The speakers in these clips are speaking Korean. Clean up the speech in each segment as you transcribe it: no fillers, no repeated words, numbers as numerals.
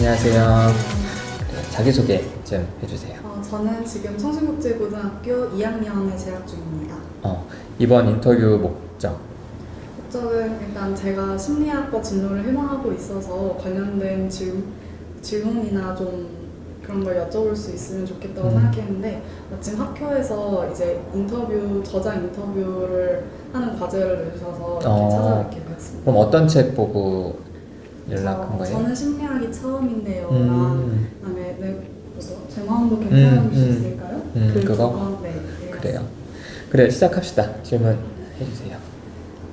안녕하세요. 자기소개 좀 해주세요. 저는 지금 청신국제고등학교 2학년에 재학 중입니다. 이번 인터뷰 목적. 목적은 일단 제가 심리학과 진로를 희망하고 있어서 관련된 질문이나 좀 그런 걸 여쭤볼 수 있으면 좋겠다고 생각했는데 마침 학교에서 이제 저자 인터뷰를 하는 과제를 내주셔서 이렇게 찾아뵙게 되었습니다. 그럼 어떤 책 보고 연락한 거예요? 저는 심리학이 처음인데요. 그다음에 제마음도 괜찮은 수 있을까요? 그거? 네. 그래요. 그래, 시작합시다. 질문 해주세요.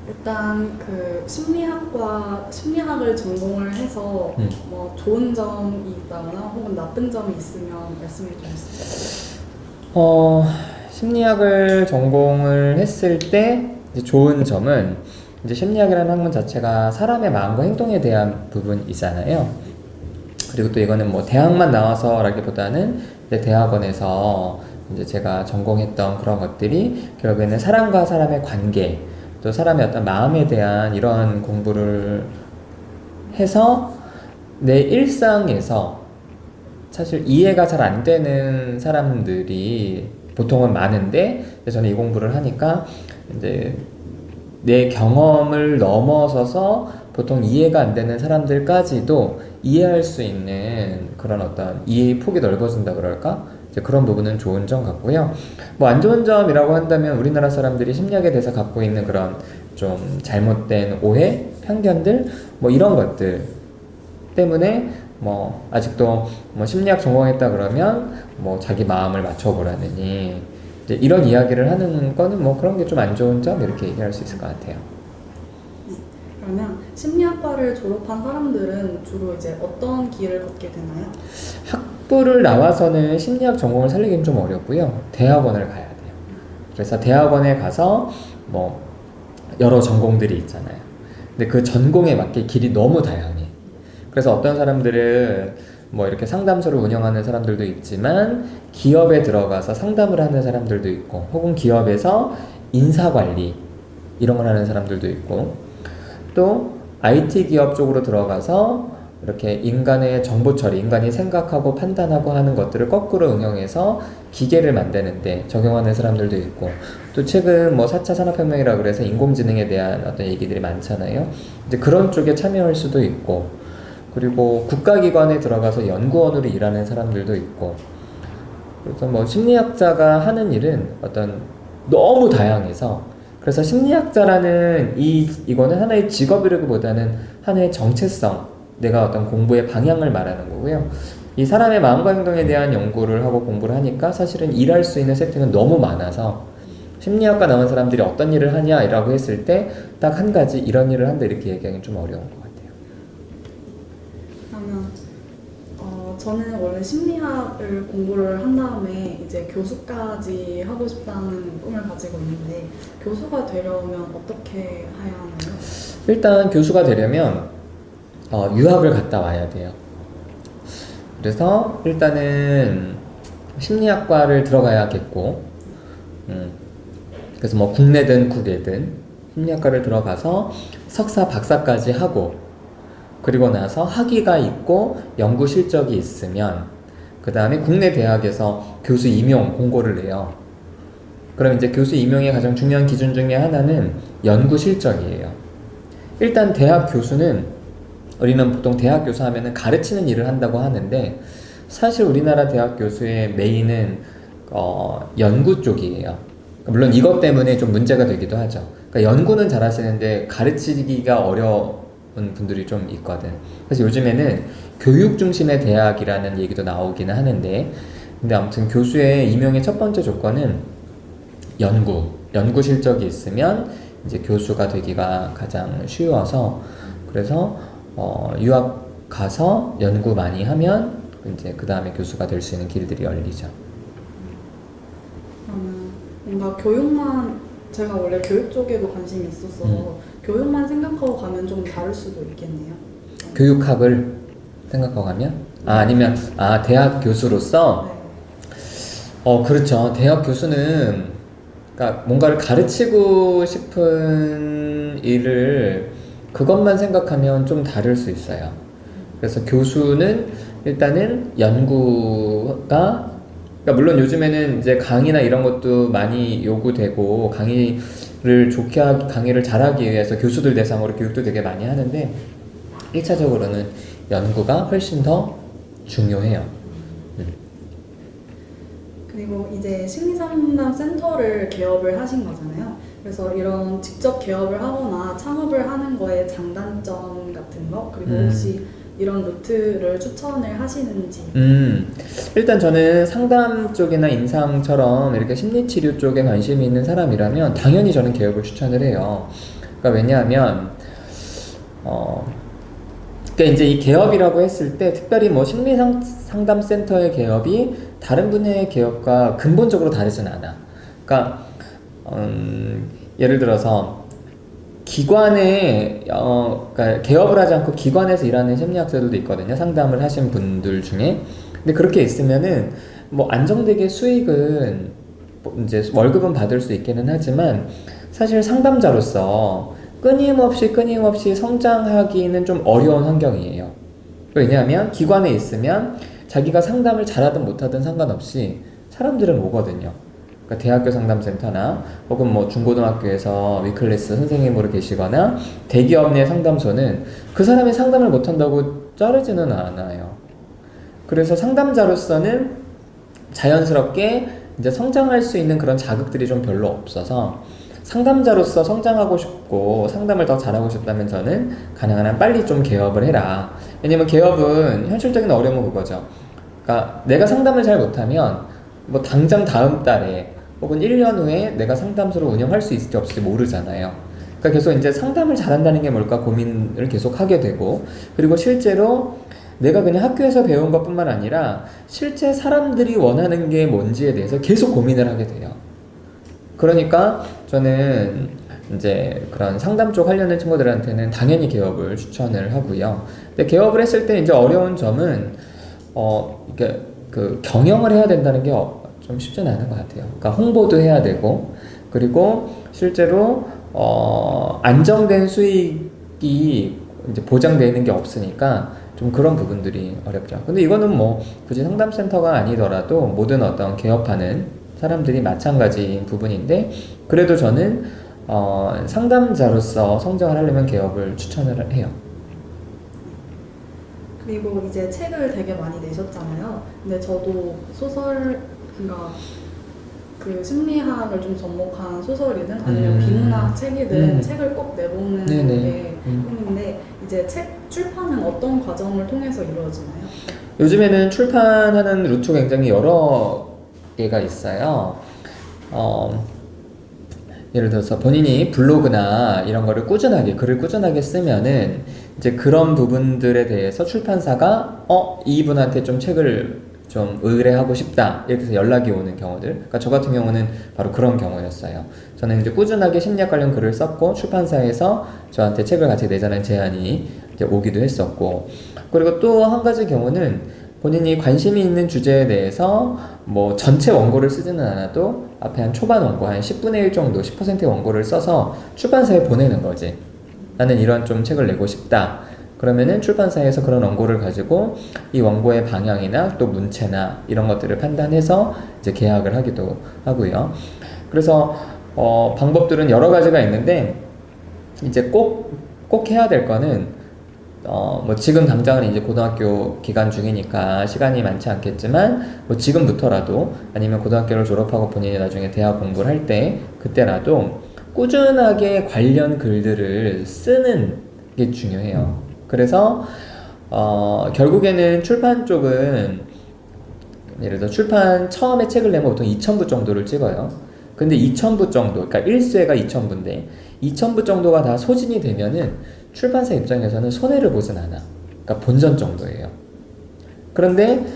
일단 그 심리학을 전공을 해서 뭐 좋은 점이 있다거나 혹은 나쁜 점이 있으면 말씀해 주실 수 있어요? 심리학을 전공을 했을 때 이제 좋은 점은 이제 심리학이라는 학문 자체가 사람의 마음과 행동에 대한 부분이잖아요. 그리고 또 이거는 뭐 대학만 나와서라기보다는 이제 대학원에서 이제 제가 전공했던 그런 것들이 결국에는 사람과 사람의 관계, 또 사람의 어떤 마음에 대한 이런 공부를 해서 내 일상에서 사실 이해가 잘 안 되는 사람들이 보통은 많은데 저는 이 공부를 하니까 이제 내 경험을 넘어서서 보통 이해가 안 되는 사람들까지도 이해할 수 있는 그런 어떤 이해의 폭이 넓어진다 그럴까? 이제 그런 부분은 좋은 점 같고요. 뭐 안 좋은 점이라고 한다면 우리나라 사람들이 심리학에 대해서 갖고 있는 그런 좀 잘못된 오해, 편견들 뭐 이런 것들 때문에 뭐 아직도 뭐 심리학 전공했다 그러면 뭐 자기 마음을 맞춰보라느니 이제 이런 이야기를 하는 거는 뭐 그런 게 좀 안 좋은 점 이렇게 얘기할 수 있을 것 같아요. 그러면 심리학과를 졸업한 사람들은 주로 이제 어떤 길을 걷게 되나요? 학부를 나와서는 심리학 전공을 살리기는 좀 어렵고요. 대학원을 가야 돼요. 그래서 대학원에 가서 뭐 여러 전공들이 있잖아요. 근데 그 전공에 맞게 길이 너무 다양해. 그래서 어떤 사람들은 뭐 이렇게 상담소를 운영하는 사람들도 있지만 기업에 들어가서 상담을 하는 사람들도 있고 혹은 기업에서 인사관리 이런 걸 하는 사람들도 있고 또 IT 기업 쪽으로 들어가서 이렇게 인간의 정보 처리, 인간이 생각하고 판단하고 하는 것들을 거꾸로 응용해서 기계를 만드는데 적용하는 사람들도 있고 또 최근 뭐 4차 산업혁명이라 그래서 인공지능에 대한 어떤 얘기들이 많잖아요. 이제 그런 쪽에 참여할 수도 있고 그리고 국가기관에 들어가서 연구원으로 일하는 사람들도 있고 그래서 뭐 심리학자가 하는 일은 어떤 너무 다양해서 그래서 심리학자라는 이거는 하나의 직업이라기보다는 하나의 정체성, 내가 어떤 공부의 방향을 말하는 거고요. 이 사람의 마음과 행동에 대한 연구를 하고 공부를 하니까 사실은 일할 수 있는 세팅은 너무 많아서 심리학과 나온 사람들이 어떤 일을 하냐라고 했을 때 딱 한 가지 이런 일을 한다 이렇게 얘기하기는 좀 어려운 것 같아요. 그러면 저는 원래 심리학을 공부를 한 다음에 이제 교수까지 하고 싶다는 꿈을 가지고 있는데 교수가 되려면 어떻게 해야 하나요? 일단 교수가 되려면 유학을 갔다 와야 돼요. 그래서 일단은 심리학과를 들어가야겠고 그래서 뭐 국내든 국외든 심리학과를 들어가서 석사 박사까지 하고 그리고 나서 학위가 있고 연구 실적이 있으면 그 다음에 국내 대학에서 교수 임용 공고를 내요. 그럼 이제 교수 임용의 가장 중요한 기준 중에 하나는 연구 실적이에요. 일단 대학 교수는 우리는 보통 대학 교수 하면은 가르치는 일을 한다고 하는데 사실 우리나라 대학 교수의 메인은 연구 쪽이에요. 물론 이것 때문에 좀 문제가 되기도 하죠. 그러니까 연구는 잘 하시는데 가르치기가 어려운 분들이 좀 있거든. 그래서 요즘에는 교육 중심의 대학이라는 얘기도 나오기는 하는데 근데 아무튼 교수의 임용의 첫 번째 조건은 연구 실적이 있으면 이제 교수가 되기가 가장 쉬워서 그래서 유학 가서 연구 많이 하면 이제 그 다음에 교수가 될 수 있는 길들이 열리죠. 뭔가 교육만 제가 원래 교육 쪽에도 관심이 있어서 교육만 생각하고 가면 좀 다를 수도 있겠네요. 교육학을 생각하고 가면? 아니면 대학 교수로서? 네. 그렇죠. 대학 교수는 그러니까 뭔가를 가르치고 싶은 일을 그것만 생각하면 좀 다를 수 있어요. 그래서 교수는 일단은 연구가, 그러니까 물론 요즘에는 이제 강의나 이런 것도 많이 요구되고 강의를 잘하기 위해서 교수들 대상으로 교육도 되게 많이 하는데 1차적으로는 연구가 훨씬 더 중요해요. 그리고 이제 심리상담 센터를 개업을 하신 거잖아요. 그래서 이런 직접 개업을 하거나 창업을 하는 거에 장단점 같은 거, 그리고 혹시 이런 루트를 추천을 하시는지. 일단 저는 상담 쪽이나 임상처럼 이렇게 심리치료 쪽에 관심이 있는 사람이라면 당연히 저는 개업을 추천을 해요. 그러니까 왜냐하면 그러니까 이제 이 개업이라고 했을 때 특별히 뭐 심리상담센터의 개업이 다른 분야의 개업과 근본적으로 다르진 않아. 그러니까 예를 들어서 기관에 그러니까 개업을 하지 않고 기관에서 일하는 심리학자들도 있거든요. 상담을 하신 분들 중에. 근데 그렇게 있으면은 뭐 안정되게 수익은 이제 월급은 받을 수 있기는 하지만 사실 상담자로서 끊임없이 성장하기는 좀 어려운 환경이에요. 왜냐하면 기관에 있으면 자기가 상담을 잘하든 못하든 상관없이 사람들은 오거든요. 그러니까 대학교 상담센터나 혹은 뭐 중고등학교에서 위클래스 선생님으로 계시거나 대기업 내 상담소는 그 사람이 상담을 못한다고 자르지는 않아요. 그래서 상담자로서는 자연스럽게 이제 성장할 수 있는 그런 자극들이 좀 별로 없어서 상담자로서 성장하고 싶고 상담을 더 잘하고 싶다면 저는 가능한 한 빨리 좀 개업을 해라. 왜냐면 개업은 현실적인 어려움은 그거죠. 그러니까 내가 상담을 잘 못하면 뭐 당장 다음 달에 혹은 1년 후에 내가 상담소를 운영할 수 있을지 없을지 모르잖아요. 그러니까 계속 이제 상담을 잘한다는 게 뭘까 고민을 계속 하게 되고, 그리고 실제로 내가 그냥 학교에서 배운 것뿐만 아니라 실제 사람들이 원하는 게 뭔지에 대해서 계속 고민을 하게 돼요. 그러니까 저는 이제 그런 상담 쪽 하려는 친구들한테는 당연히 개업을 추천을 하고요. 근데 개업을 했을 때 이제 어려운 점은 이게 그 경영을 해야 된다는 게 좀 쉽지는 않은 것 같아요. 그러니까 홍보도 해야 되고, 그리고 실제로 안정된 수익이 이제 보장되는 게 없으니까 좀 그런 부분들이 어렵죠. 근데 이거는 뭐 굳이 상담센터가 아니더라도 모든 어떤 개업하는 사람들이 마찬가지인 부분인데, 그래도 저는 상담자로서 성장을 하려면 개업을 추천을 해요. 그리고 이제 책을 되게 많이 내셨잖아요. 근데 저도 그러니까 그 심리학을 좀 접목한 소설이든 아니면 비문학 책이든 책을 꼭 내보는 게 꿈인데, 이제 책 출판은 어떤 과정을 통해서 이루어지나요? 요즘에는 출판하는 루트 굉장히 여러 개가 있어요. 예를 들어서 본인이 블로그나 이런 거를 글을 꾸준하게 쓰면은 이제 그런 부분들에 대해서 출판사가 이분한테 좀 책을 좀 의뢰하고 싶다 이렇게 해서 연락이 오는 경우들. 그러니까 저 같은 경우는 바로 그런 경우였어요. 저는 이제 꾸준하게 심리학 관련 글을 썼고 출판사에서 저한테 책을 같이 내자는 제안이 이제 오기도 했었고, 그리고 또 한 가지 경우는 본인이 관심이 있는 주제에 대해서 뭐 전체 원고를 쓰지는 않아도 앞에 한 초반 원고 한 10분의 1 정도 10%의 원고를 써서 출판사에 보내는 거지. 나는 이런 좀 책을 내고 싶다. 그러면은 출판사에서 그런 원고를 가지고 이 원고의 방향이나 또 문체나 이런 것들을 판단해서 이제 계약을 하기도 하고요. 그래서 방법들은 여러 가지가 있는데 이제 꼭 해야 될 거는 뭐 지금 당장은 이제 고등학교 기간 중이니까 시간이 많지 않겠지만 뭐 지금부터라도 아니면 고등학교를 졸업하고 본인이 나중에 대학 공부를 할 때 그때라도 꾸준하게 관련 글들을 쓰는 게 중요해요. 그래서 결국에는 출판 쪽은 예를 들어 출판 처음에 책을 내면 보통 2,000부 정도를 찍어요. 근데 2,000부 정도, 그러니까 1쇄가 2,000부인데 2,000부 정도가 다 소진이 되면은 출판사 입장에서는 손해를 보진 않아. 그러니까 본전 정도예요. 그런데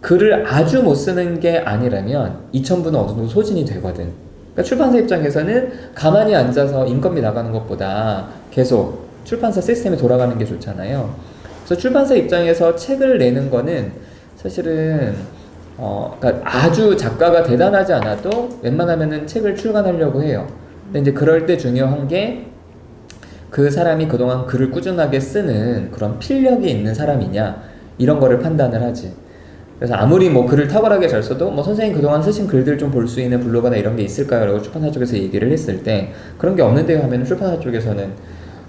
글을 아주 못 쓰는 게 아니라면 2,000부는 어느 정도 소진이 되거든. 그러니까 출판사 입장에서는 가만히 앉아서 인건비 나가는 것보다 계속 출판사 시스템이 돌아가는 게 좋잖아요. 그래서 출판사 입장에서 책을 내는 거는 사실은 그러니까 아주 작가가 대단하지 않아도 웬만하면은 책을 출간하려고 해요. 근데 이제 그럴 때 중요한 게 그 사람이 그동안 글을 꾸준하게 쓰는 그런 필력이 있는 사람이냐 이런 거를 판단을 하지. 그래서 아무리 뭐 글을 탁월하게 잘 써도 뭐 선생님 그동안 쓰신 글들 좀 볼 수 있는 블로그나 이런 게 있을까요? 라고 출판사 쪽에서 얘기를 했을 때 그런 게 없는데요 하면 출판사 쪽에서는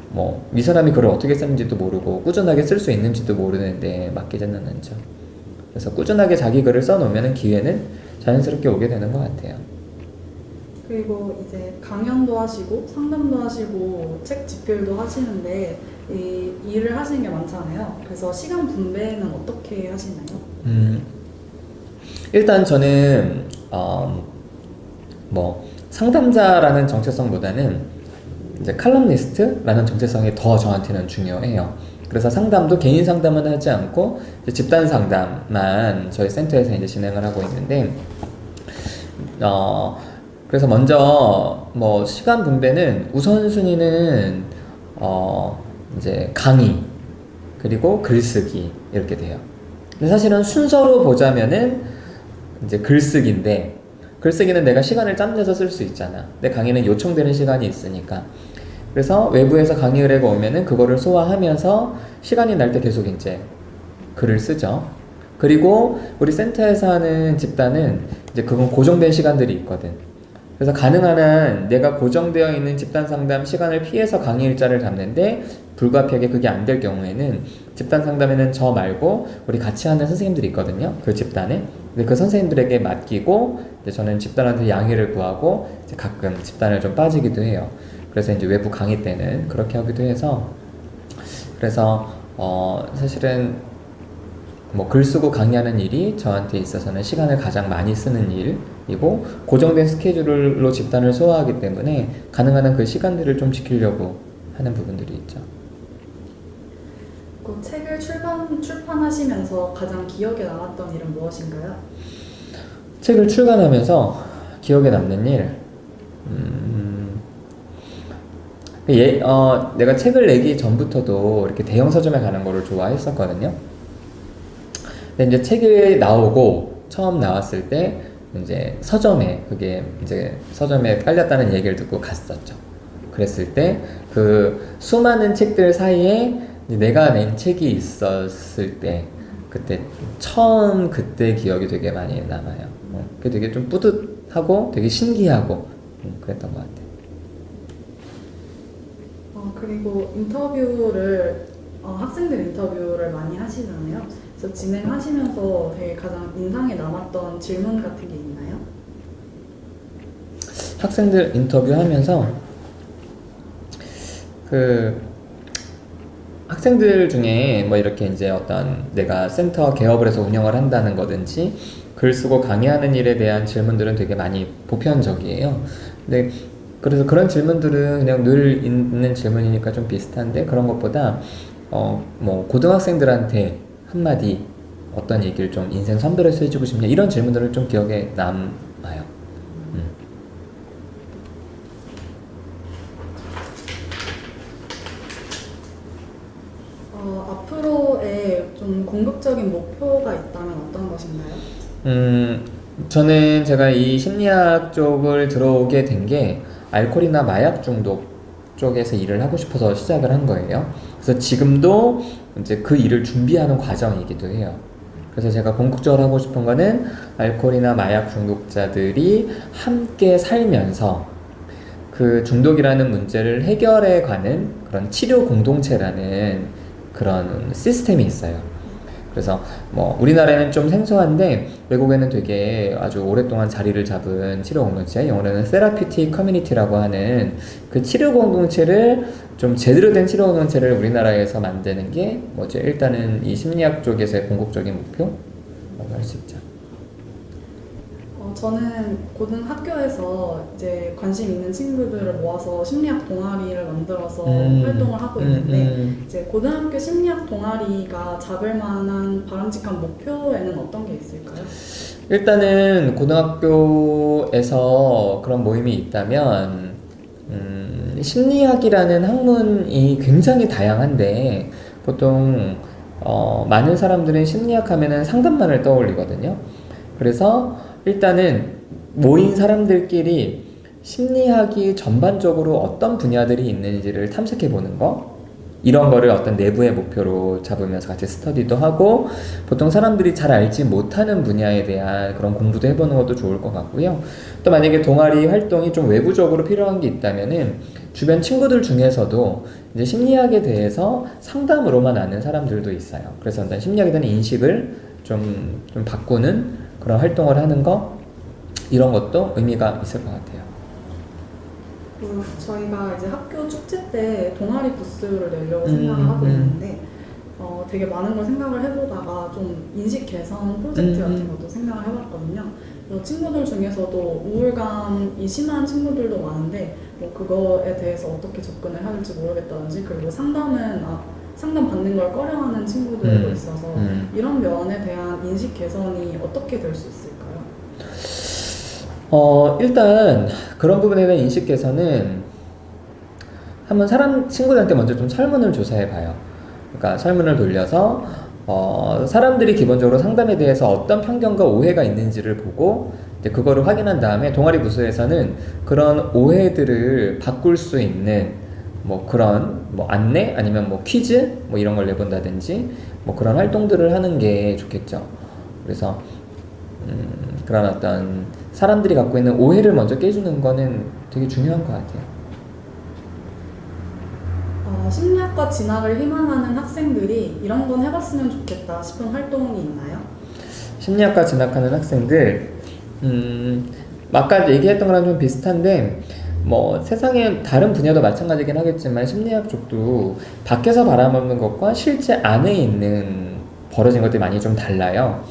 뭐 이 사람이 글을 어떻게 쓰는지도 모르고 꾸준하게 쓸 수 있는지도 모르는데 맡기지는 않죠. 그래서 꾸준하게 자기 글을 써놓으면 기회는 자연스럽게 오게 되는 것 같아요. 그리고 이제 강연도 하시고 상담도 하시고 책 집필도 하시는데 이 일을 하시는 게 많잖아요. 그래서 시간 분배는 어떻게 하시나요? 일단 저는 뭐 상담자라는 정체성보다는 이제 칼럼니스트라는 정체성이 더 저한테는 중요해요. 그래서 상담도 개인 상담은 하지 않고 이제 집단 상담만 저희 센터에서 이제 진행을 하고 있는데 그래서 먼저 뭐 시간 분배는 우선순위는 이제 강의 그리고 글쓰기 이렇게 돼요. 근데 사실은 순서로 보자면은 이제 글쓰기인데 글쓰기는 내가 시간을 짬내서 쓸 수 있잖아. 근데 강의는 요청되는 시간이 있으니까. 그래서 외부에서 강의 의뢰가 오면은 그거를 소화하면서 시간이 날 때 계속 이제 글을 쓰죠. 그리고 우리 센터에서 하는 집단은 이제 그건 고정된 시간들이 있거든. 그래서 가능한 한 내가 고정되어 있는 집단 상담 시간을 피해서 강의 일자를 잡는데 불가피하게 그게 안 될 경우에는 집단 상담에는 저 말고 우리 같이 하는 선생님들이 있거든요. 그 집단에. 근데 그 선생님들에게 맡기고 이제 저는 집단한테 양해를 구하고 이제 가끔 집단을 좀 빠지기도 해요. 그래서 이제 외부 강의 때는 그렇게 하기도 해서 그래서 사실은 뭐 글 쓰고 강의하는 일이 저한테 있어서는 시간을 가장 많이 쓰는 일이고 고정된 스케줄로 집단을 소화하기 때문에 가능한 한 그 시간들을 좀 지키려고 하는 부분들이 있죠. 그 책을 출판하시면서 가장 기억에 남았던 일은 무엇인가요? 책을 출간하면서 기억에 남는 일 내가 책을 내기 전부터도 이렇게 대형 서점에 가는 거를 좋아했었거든요. 근데 이제 책이 나오고 처음 나왔을 때 이제 서점에 그게 이제 서점에 깔렸다는 얘기를 듣고 갔었죠. 그랬을 때 그 수많은 책들 사이에 내가 낸 책이 있었을 때 그때 처음 그때 기억이 되게 많이 남아요. 그게 되게 좀 뿌듯하고 되게 신기하고 그랬던 것 같아요. 그리고 인터뷰를 학생들 인터뷰를 많이 하시잖아요. 그래서 진행하시면서 되게 가장 인상에 남았던 질문 같은 게 있나요? 학생들 인터뷰하면서 그 학생들 중에 뭐 이렇게 이제 어떤 내가 센터 개업을 해서 운영을 한다는 거든지 글 쓰고 강의하는 일에 대한 질문들은 되게 많이 보편적이에요. 근데 그래서 그런 질문들은 그냥 늘 있는 질문이니까 좀 비슷한데 그런 것보다 뭐 고등학생들한테 한마디 어떤 얘기를 좀 인생 선별해서 해주고 싶냐 이런 질문들을 좀 기억에 남아요. 앞으로의 좀 궁극적인 목표가 있다면 어떤 것인가요? 저는 제가 이 심리학 쪽을 들어오게 된 게 알코올이나 마약 중독 쪽에서 일을 하고 싶어서 시작을 한 거예요. 그래서 지금도 이제 그 일을 준비하는 과정이기도 해요. 그래서 제가 궁극적으로 하고 싶은 거는 알코올이나 마약 중독자들이 함께 살면서 그 중독이라는 문제를 해결해 가는 그런 치료 공동체라는 그런 시스템이 있어요. 그래서 뭐 우리나라에는 좀 생소한데 외국에는 되게 아주 오랫동안 자리를 잡은 치료 공동체, 영어로는 세라피틱 커뮤니티라고 하는 그 치료 공동체를 좀 제대로 된 치료 공동체를 우리나라에서 만드는 게 뭐죠? 일단은 이 심리학 쪽에서의 궁극적인 목표라고 할 수 있죠. 저는 고등학교에서 이제 관심 있는 친구들을 모아서 심리학 동아리를 만들어서 활동을 하고 있는데 이제 고등학교 심리학 동아리가 잡을 만한 바람직한 목표에는 어떤 게 있을까요? 일단은 고등학교에서 그런 모임이 있다면 심리학이라는 학문이 굉장히 다양한데 보통 많은 사람들은 심리학 하면은 상담만을 떠올리거든요. 그래서 일단은 모인 사람들끼리 심리학이 전반적으로 어떤 분야들이 있는지를 탐색해 보는 거, 이런 거를 어떤 내부의 목표로 잡으면서 같이 스터디도 하고, 보통 사람들이 잘 알지 못하는 분야에 대한 그런 공부도 해보는 것도 좋을 것 같고요. 또 만약에 동아리 활동이 좀 외부적으로 필요한 게 있다면은 주변 친구들 중에서도 이제 심리학에 대해서 상담으로만 아는 사람들도 있어요. 그래서 일단 심리학에 대한 인식을 좀 바꾸는 그런 활동을 하는 거, 이런 것도 의미가 있을 것 같아요. 저희가 이제 학교 축제 때 동아리 부스를 내려고 음, 생각을 하고 음. 있는데 되게 많은 걸 생각을 해보다가 좀 인식 개선 프로젝트 같은 것도 생각을 해봤거든요. 친구들 중에서도 우울감이 심한 친구들도 많은데 뭐 그거에 대해서 어떻게 접근을 해야 될지 모르겠다든지, 그리고 상담 받는 걸 꺼려하는 친구들도 있어서 이런 면에 대한 인식 개선이 어떻게 될 수 있을까요? 일단 그런 부분에 대한 인식 개선은 한번 친구들한테 먼저 좀 설문을 조사해 봐요. 그러니까 설문을 돌려서 사람들이 기본적으로 상담에 대해서 어떤 편견과 오해가 있는지를 보고 이제 그거를 확인한 다음에 동아리 부스에서는 그런 오해들을 바꿀 수 있는 뭐 그런 뭐 안내 아니면 뭐 퀴즈 뭐 이런 걸 내본다든지 뭐 그런 활동들을 하는 게 좋겠죠. 그래서 그런 어떤 사람들이 갖고 있는 오해를 먼저 깨주는 거는 되게 중요한 것 같아요. 심리학과 진학을 희망하는 학생들이 이런 건 해봤으면 좋겠다 싶은 활동이 있나요? 심리학과 진학하는 학생들, 아까 얘기했던 거랑 좀 비슷한데, 뭐 세상의 다른 분야도 마찬가지긴 하겠지만 심리학 쪽도 밖에서 바라보는 것과 실제 안에 있는 벌어진 것들이 많이 좀 달라요.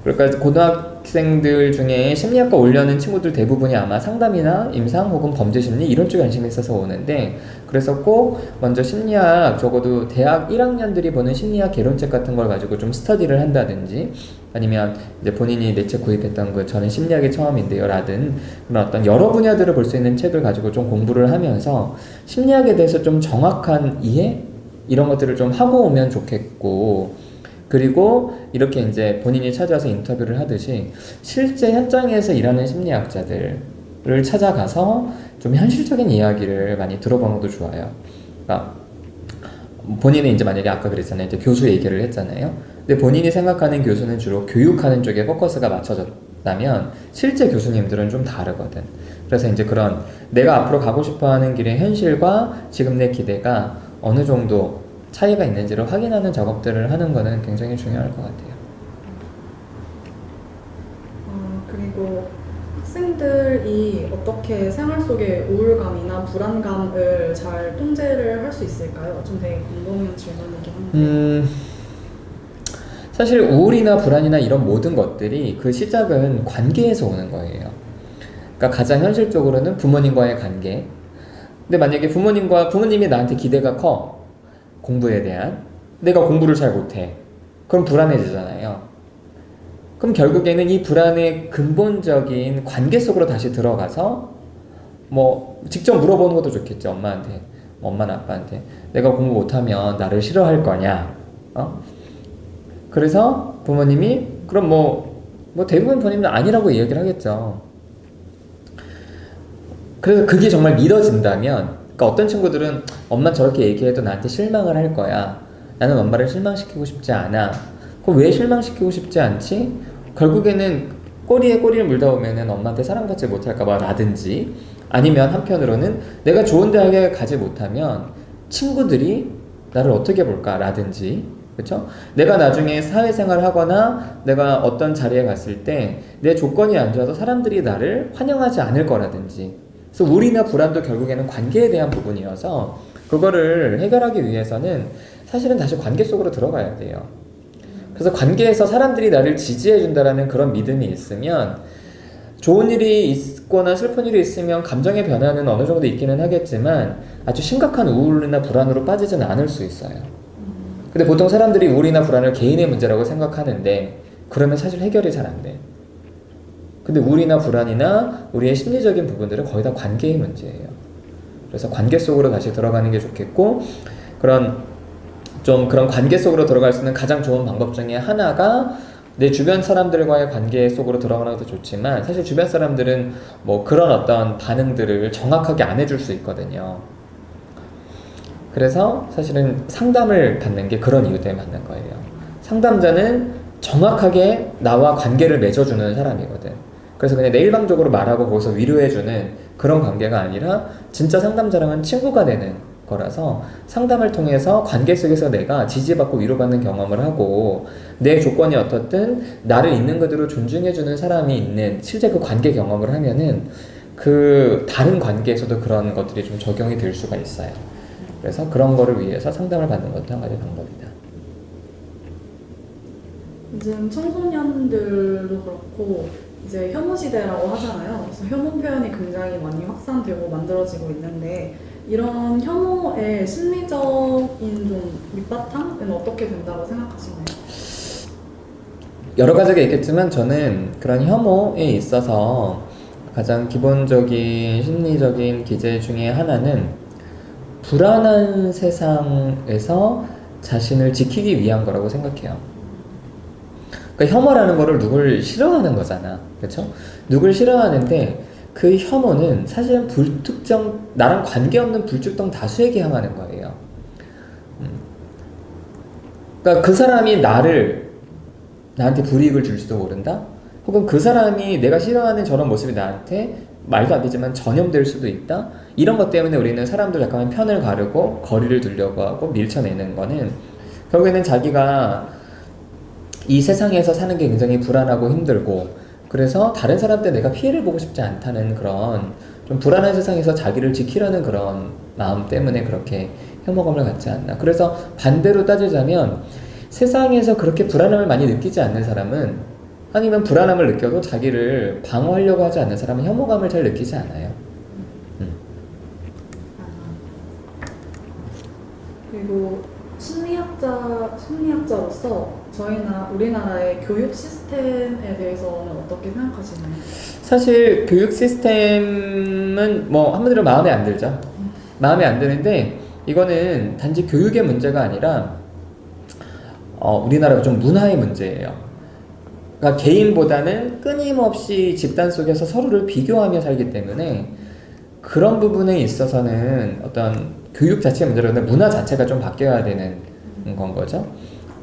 그러니까 고등학생들 중에 심리학과 오려는 친구들 대부분이 아마 상담이나 임상 혹은 범죄심리 이런 쪽에 관심이 있어서 오는데, 그래서 꼭 먼저 심리학, 적어도 대학 1학년들이 보는 심리학 개론책 같은 걸 가지고 좀 스터디를 한다든지, 아니면 이제 본인이 내 책 구입했던 그 저는 심리학이 처음인데요 라든 그런 어떤 여러 분야들을 볼 수 있는 책을 가지고 좀 공부를 하면서 심리학에 대해서 좀 정확한 이해? 이런 것들을 좀 하고 오면 좋겠고, 그리고 이렇게 이제 본인이 찾아서 인터뷰를 하듯이 실제 현장에서 일하는 심리학자들을 찾아가서 좀 현실적인 이야기를 많이 들어보는 것도 좋아요. 그러니까 본인은 이제 만약에 아까 그랬잖아요. 이제 교수 얘기를 했잖아요. 근데 본인이 생각하는 교수는 주로 교육하는 쪽에 포커스가 맞춰졌다면 실제 교수님들은 좀 다르거든. 그래서 이제 그런 내가 앞으로 가고 싶어 하는 길의 현실과 지금 내 기대가 어느 정도 차이가 있는지를 확인하는 작업들을 하는 거는 굉장히 중요할 것 같아요. 그리고 학생들이 어떻게 생활 속에 우울감이나 불안감을 잘 통제를 할 수 있을까요? 좀 되게 궁금한 질문이긴 한데. 사실 우울이나 불안이나 이런 모든 것들이 그 시작은 관계에서 오는 거예요. 그러니까 가장 현실적으로는 부모님과의 관계. 근데 만약에 부모님이 나한테 기대가 커, 공부에 대한, 내가 공부를 잘 못해, 그럼 불안해지잖아요. 그럼 결국에는 이 불안의 근본적인 관계 속으로 다시 들어가서 뭐 직접 물어보는 것도 좋겠죠. 엄마한테, 엄마나 아빠한테 내가 공부 못하면 나를 싫어할 거냐, 그래서 부모님이 그럼 뭐 대부분 부모님은 아니라고 얘기를 하겠죠. 그래서 그게 정말 믿어진다면, 그러니까 어떤 친구들은 엄마 저렇게 얘기해도 나한테 실망을 할 거야, 나는 엄마를 실망시키고 싶지 않아, 그럼 왜 실망시키고 싶지 않지? 결국에는 꼬리에 꼬리를 물다 보면은 엄마한테 사랑받지 못할까봐 라든지, 아니면 한편으로는 내가 좋은 대학에 가지 못하면 친구들이 나를 어떻게 볼까 라든지, 그렇죠? 내가 나중에 사회생활을 하거나 내가 어떤 자리에 갔을 때 내 조건이 안 좋아서 사람들이 나를 환영하지 않을 거라든지. 그래서 우울이나 불안도 결국에는 관계에 대한 부분이어서 그거를 해결하기 위해서는 사실은 다시 관계 속으로 들어가야 돼요. 그래서 관계에서 사람들이 나를 지지해 준다라는 그런 믿음이 있으면, 좋은 일이 있거나 슬픈 일이 있으면 감정의 변화는 어느 정도 있기는 하겠지만 아주 심각한 우울이나 불안으로 빠지진 않을 수 있어요. 근데 보통 사람들이 우울이나 불안을 개인의 문제라고 생각하는데 그러면 사실 해결이 잘 안 돼. 근데 우울이나 불안이나 우리의 심리적인 부분들은 거의 다 관계의 문제예요. 그래서 관계 속으로 다시 들어가는 게 좋겠고, 그런 관계 속으로 들어갈 수 있는 가장 좋은 방법 중에 하나가 내 주변 사람들과의 관계 속으로 들어가는 것도 좋지만 사실 주변 사람들은 뭐 그런 어떤 반응들을 정확하게 안 해줄 수 있거든요. 그래서 사실은 상담을 받는 게 그런 이유 때문에 받는 거예요. 상담자는 정확하게 나와 관계를 맺어주는 사람이거든. 그래서 그냥 내 일방적으로 말하고 거기서 위로해주는 그런 관계가 아니라 진짜 상담자랑은 친구가 되는 거라서 상담을 통해서 관계 속에서 내가 지지받고 위로받는 경험을 하고 내 조건이 어떻든 나를 있는 그대로 존중해주는 사람이 있는 실제 그 관계 경험을 하면은 그 다른 관계에서도 그런 것들이 좀 적용이 될 수가 있어요. 그래서 그런 거를 위해서 상담을 받는 것도 한 가지 방법이다. 요즘 청소년들도 그렇고 이제 혐오 시대라고 하잖아요. 그래서 혐오 표현이 굉장히 많이 확산되고 만들어지고 있는데 이런 혐오의 심리적인 좀 밑바탕은 어떻게 된다고 생각하시나요? 여러 가지가 있겠지만 저는 그런 혐오에 있어서 가장 기본적인 심리적인 기제 중에 하나는 불안한 세상에서 자신을 지키기 위한 거라고 생각해요. 그러니까 혐오라는 거를 누굴 싫어하는 거잖아. 그렇죠? 누굴 싫어하는데 그 혐오는 사실은 불특정, 나랑 관계없는 불특정 다수에게 향하는 거예요. 그러니까 그 사람이 나한테 불이익을 줄지도 모른다? 혹은 그 사람이 내가 싫어하는 저런 모습이 나한테 말도 안 되지만 전염될 수도 있다? 이런 것 때문에 우리는 사람들 잠깐만 편을 가르고 거리를 두려고 하고 밀쳐내는 거는 결국에는 자기가 이 세상에서 사는 게 굉장히 불안하고 힘들고 그래서 다른 사람한테 내가 피해를 보고 싶지 않다는 그런 좀 불안한 세상에서 자기를 지키려는 그런 마음 때문에 그렇게 혐오감을 갖지 않나. 그래서 반대로 따지자면 세상에서 그렇게 불안함을 많이 느끼지 않는 사람은 아니면 불안함을 느껴도 자기를 방어하려고 하지 않는 사람은 혐오감을 잘 느끼지 않아요. 그리고 심리학자로서 저희나 우리나라의 교육 시스템에 대해서는 어떻게 생각하시나요? 사실 교육 시스템은 뭐 한마디로 마음에 안 들죠. 마음에 안 드는데 이거는 단지 교육의 문제가 아니라 우리나라가 좀 문화의 문제예요. 그러니까 개인보다는 끊임없이 집단 속에서 서로를 비교하며 살기 때문에 그런 부분에 있어서는 어떤 교육 자체의 문제로 문화 자체가 좀 바뀌어야 되는 건 거죠.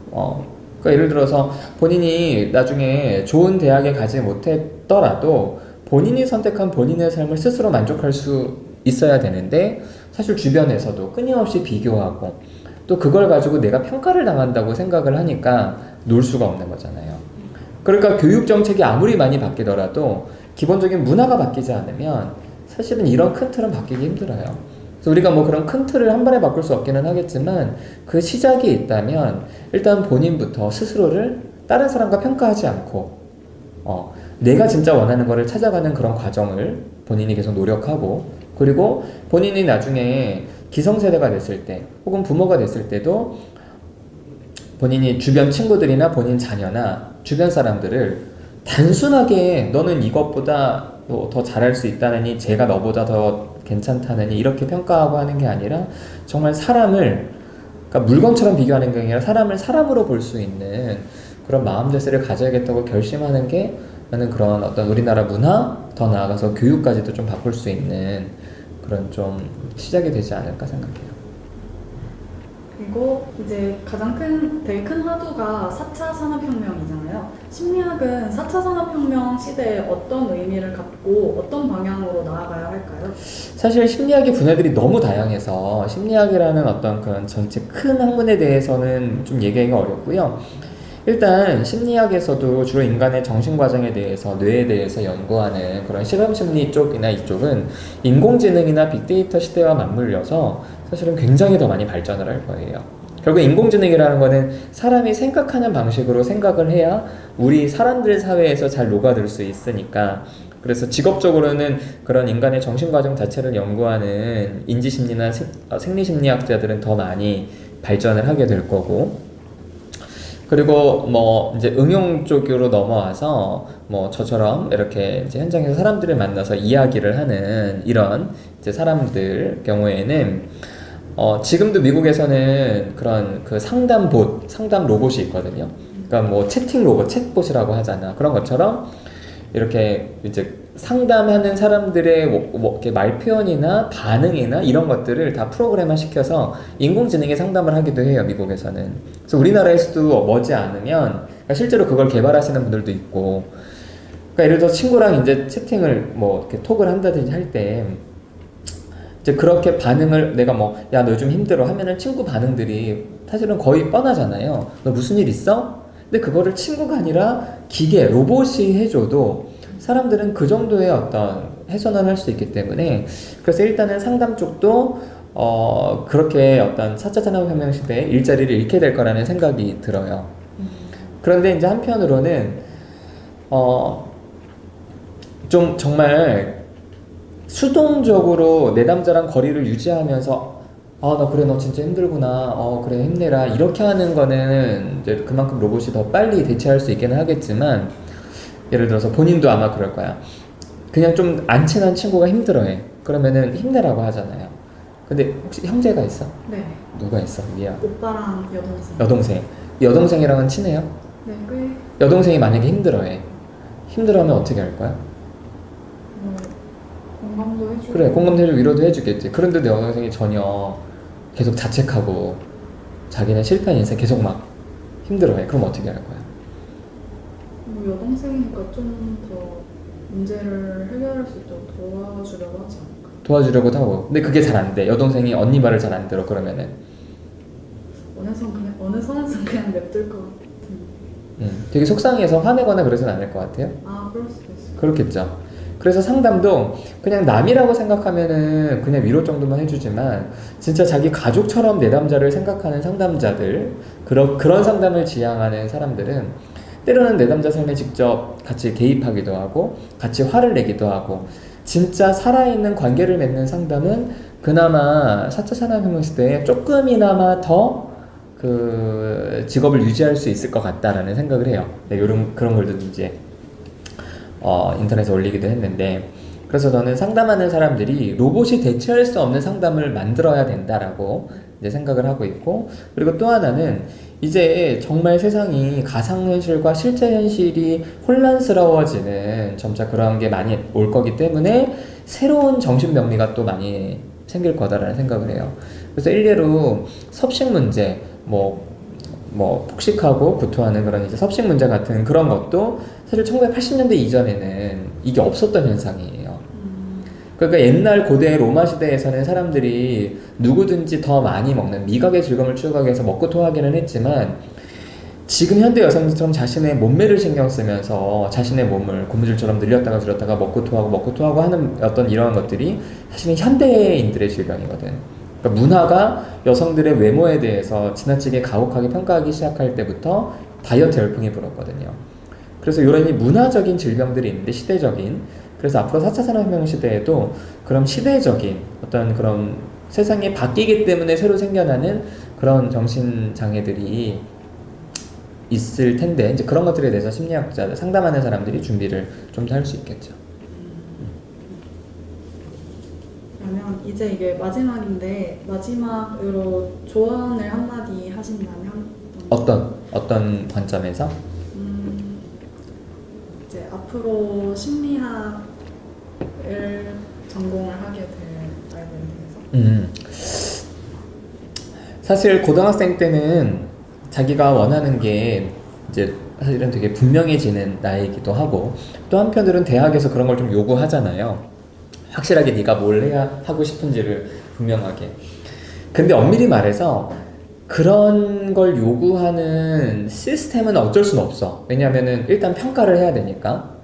그러니까 예를 들어서 본인이 나중에 좋은 대학에 가지 못했더라도 본인이 선택한 본인의 삶을 스스로 만족할 수 있어야 되는데 사실 주변에서도 끊임없이 비교하고 또 그걸 가지고 내가 평가를 당한다고 생각을 하니까 놀 수가 없는 거잖아요. 그러니까 교육 정책이 아무리 많이 바뀌더라도 기본적인 문화가 바뀌지 않으면 사실은 이런 큰 틀은 바뀌기 힘들어요. 그래서 우리가 뭐 그런 큰 틀을 한 번에 바꿀 수 없기는 하겠지만 그 시작이 있다면 일단 본인부터 스스로를 다른 사람과 평가하지 않고 내가 진짜 원하는 거를 찾아가는 그런 과정을 본인이 계속 노력하고 그리고 본인이 나중에 기성세대가 됐을 때 혹은 부모가 됐을 때도 본인이 주변 친구들이나 본인 자녀나 주변 사람들을 단순하게 너는 이것보다 더 잘할 수 있다느니 제가 너보다 더 괜찮다느니 이렇게 평가하고 하는 게 아니라 정말 사람을 그러니까 물건처럼 비교하는 게 아니라 사람을 사람으로 볼 수 있는 그런 마음 자세를 가져야겠다고 결심하는 게 나는 그런 어떤 우리나라 문화 더 나아가서 교육까지도 좀 바꿀 수 있는 그런 좀 시작이 되지 않을까 생각해요. 그리고 이제 되게 큰 화두가 4차 산업혁명이잖아요. 심리학은 4차 산업혁명 시대에 어떤 의미를 갖고 어떤 방향으로 나아가야 할까요? 사실 심리학의 분야들이 너무 다양해서 심리학이라는 어떤 그런 전체 큰 학문에 대해서는 좀 얘기하기가 어렵고요. 일단 심리학에서도 주로 인간의 정신과정에 대해서 뇌에 대해서 연구하는 그런 실험심리 쪽이나 이쪽은 인공지능이나 빅데이터 시대와 맞물려서 사실은 굉장히 더 많이 발전을 할 거예요. 결국 인공지능이라는 거는 사람이 생각하는 방식으로 생각을 해야 우리 사람들 사회에서 잘 녹아들 수 있으니까 그래서 직업적으로는 그런 인간의 정신과정 자체를 연구하는 인지심리나 생리심리학자들은 더 많이 발전을 하게 될 거고 그리고 뭐 이제 응용 쪽으로 넘어와서 뭐 저처럼 이렇게 이제 현장에서 사람들을 만나서 이야기를 하는 이런 이제 사람들 경우에는 지금도 미국에서는 그런 그 상담 로봇이 있거든요. 그러니까 뭐 채팅 로봇, 챗봇이라고 하잖아. 그런 것처럼 이렇게 이제 상담하는 사람들의 이렇게 말 표현이나 반응이나 이런 것들을 다 프로그램화 시켜서 인공지능에 상담을 하기도 해요, 미국에서는. 그래서 우리나라에서도 머지않으면 그러니까 실제로 그걸 개발하시는 분들도 있고, 그러니까 예를 들어 친구랑 이제 채팅을 뭐 이렇게 톡을 한다든지 할 때 이제 그렇게 반응을 내가 뭐 야 너 요즘 힘들어 하면은 친구 반응들이 사실은 거의 뻔하잖아요. 너 무슨 일 있어? 근데 그거를 친구가 아니라 기계, 로봇이 해줘도 사람들은 그 정도의 어떤 해소는 할 수 있기 때문에, 그래서 일단은 상담 쪽도 그렇게 어떤 4차 산업혁명 시대에 일자리를 잃게 될 거라는 생각이 들어요. 그런데 이제 한편으로는 좀 정말 수동적으로 내담자랑 거리를 유지하면서 나 그래 너 진짜 힘들구나 그래 힘내라 이렇게 하는 거는 이제 그만큼 로봇이 더 빨리 대체할 수 있기는 하겠지만, 예를 들어서 본인도 아마 그럴 거야. 그냥 좀 안 친한 친구가 힘들어해. 그러면은 힘내라고 하잖아요. 근데 혹시 형제가 있어? 네. 누가 있어? 미야. 오빠랑 여동생. 여동생. 여동생이랑은 친해요? 네, 꽤. 여동생이 만약에 힘들어해. 힘들어하면 어떻게 할 거야? 뭐 공감도 해주고. 그래, 공감도 해주고 위로도 해주겠지. 그런데 내 여동생이 전혀 계속 자책하고 자기는 실패한 인생 계속 막 힘들어해. 그럼 어떻게 할 거야? 뭐 여동생이니까 좀 더 문제를 해결할 수 있도록 도와주려고 하지 않을까. 도와주려고도 하고. 근데 그게 잘 안 돼. 여동생이 언니 말을 잘 안 들어. 그러면은 어느 선에서 그냥 냅둘 것 같은. 되게 속상해서 화내거나 그러진 않을 것 같아요. 그럴 수도 있어요. 그렇겠죠. 그래서 상담도 그냥 남이라고 생각하면은 그냥 위로 정도만 해주지만, 진짜 자기 가족처럼 내담자를 생각하는 상담자들, 그런 상담을 지향하는 사람들은 때로는 내담자 삶에 직접 같이 개입하기도 하고 같이 화를 내기도 하고, 진짜 살아있는 관계를 맺는 상담은 그나마 4차 산업혁명 시대에 조금이나마 더 그 직업을 유지할 수 있을 것 같다라는 생각을 해요. 네, 그런 걸도 이제 인터넷에 올리기도 했는데, 그래서 저는 상담하는 사람들이 로봇이 대체할 수 없는 상담을 만들어야 된다라고 이제 생각을 하고 있고, 그리고 또 하나는 이제 정말 세상이 가상현실과 실제 현실이 혼란스러워지는 점차 그런 게 많이 올 거기 때문에 새로운 정신병리가 또 많이 생길 거다라는 생각을 해요. 그래서 일례로 섭식 문제, 뭐 폭식하고 구토하는 그런 이제 섭식 문제 같은 그런 것도 사실 1980년대 이전에는 이게 없었던 현상이에요. 그러니까 옛날 고대 로마 시대에서는 사람들이 누구든지 더 많이 먹는 미각의 즐거움을 추구하기 위해서 먹고 토하기는 했지만, 지금 현대 여성들처럼 자신의 몸매를 신경 쓰면서 자신의 몸을 고무줄처럼 늘렸다가 줄였다가 먹고 토하고 하는 어떤 이러한 것들이 사실은 현대인들의 질병이거든. 그러니까 문화가 여성들의 외모에 대해서 지나치게 가혹하게 평가하기 시작할 때부터 다이어트 열풍이 불었거든요. 그래서 이런 문화적인 질병들이 있는데, 시대적인, 그래서 앞으로 4차 산업혁명 시대에도 그런 시대적인 어떤 그런 세상이 바뀌기 때문에 새로 생겨나는 그런 정신장애들이 있을 텐데, 이제 그런 것들에 대해서 심리학자들, 상담하는 사람들이 준비를 좀 더 할 수 있겠죠. 그러면 이제 이게 마지막인데, 마지막으로 조언을 한마디 하신다면 어떤 관점에서? 이제 앞으로 심리학을 전공을 하게 될 아이들에 대해서. 사실 고등학생 때는 자기가 원하는 게 이제 사실은 되게 분명해지는 나이이기도 하고, 또 한편으로는 대학에서 그런 걸 좀 요구하잖아요. 확실하게 네가 뭘 해야 하고 싶은지를 분명하게. 근데 엄밀히 말해서 그런 걸 요구하는 시스템은 어쩔 수는 없어. 왜냐하면은 일단 평가를 해야 되니까.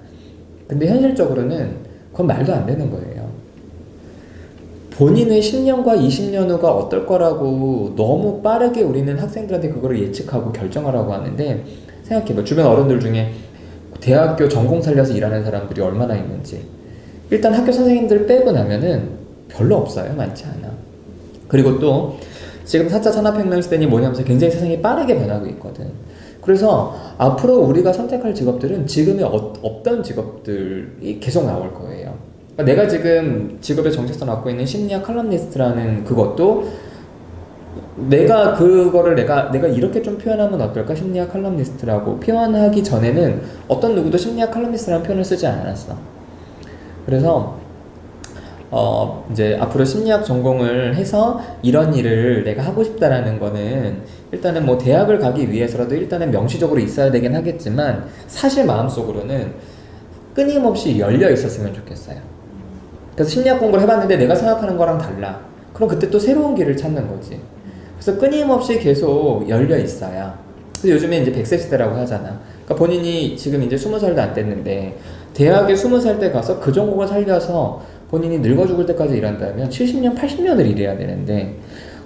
근데 현실적으로는 그건 말도 안 되는 거예요. 본인의 10년과 20년 후가 어떨 거라고 너무 빠르게 우리는 학생들한테 그거를 예측하고 결정하라고 하는데, 생각해봐. 주변 어른들 중에 대학교 전공 살려서 일하는 사람들이 얼마나 있는지. 일단 학교 선생님들 빼고 나면은 별로 없어요. 많지 않아. 그리고 또 지금 4차 산업혁명 시대니 뭐냐면서 굉장히 세상이 빠르게 변하고 있거든. 그래서 앞으로 우리가 선택할 직업들은 지금의 없던 직업들이 계속 나올 거예요. 그러니까 내가 지금 직업의 정체성을 갖고 있는 심리학 칼럼니스트라는 그것도 내가 그거를 내가 이렇게 좀 표현하면 어떨까? 심리학 칼럼니스트라고 표현하기 전에는 어떤 누구도 심리학 칼럼니스트라는 표현을 쓰지 않았어. 그래서 이제 앞으로 심리학 전공을 해서 이런 일을 내가 하고 싶다라는 거는 일단은 뭐 대학을 가기 위해서라도 일단은 명시적으로 있어야 되긴 하겠지만 사실 마음속으로는 끊임없이 열려 있었으면 좋겠어요. 그래서 심리학 공부를 해봤는데 내가 생각하는 거랑 달라. 그럼 그때 또 새로운 길을 찾는 거지. 그래서 끊임없이 계속 열려 있어야. 그래서 요즘에 이제 100세 시대라고 하잖아. 그러니까 본인이 지금 이제 20살도 안 됐는데 대학에 20살 때 가서 그 전공을 살려서 본인이 늙어 죽을 때까지 일한다면 70년, 80년을 일해야 되는데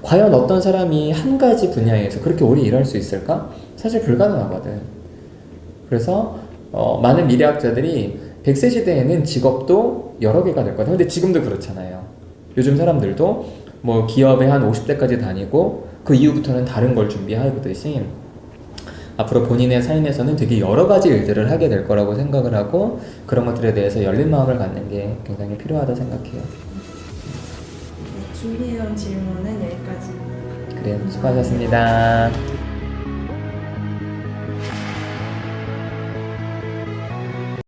과연 어떤 사람이 한 가지 분야에서 그렇게 오래 일할 수 있을까? 사실 불가능하거든. 그래서 많은 미래학자들이 100세 시대에는 직업도 여러 개가 될 거다. 근데 지금도 그렇잖아요. 요즘 사람들도 뭐 기업에 한 50대까지 다니고 그 이후부터는 다른 걸 준비하듯이 앞으로 본인의 삶에서는 되게 여러 가지 일들을 하게 될 거라고 생각을 하고 그런 것들에 대해서 열린 마음을 갖는 게 굉장히 필요하다 생각해요. 준비해온 질문은 여기까지. 그래요. 수고하셨습니다.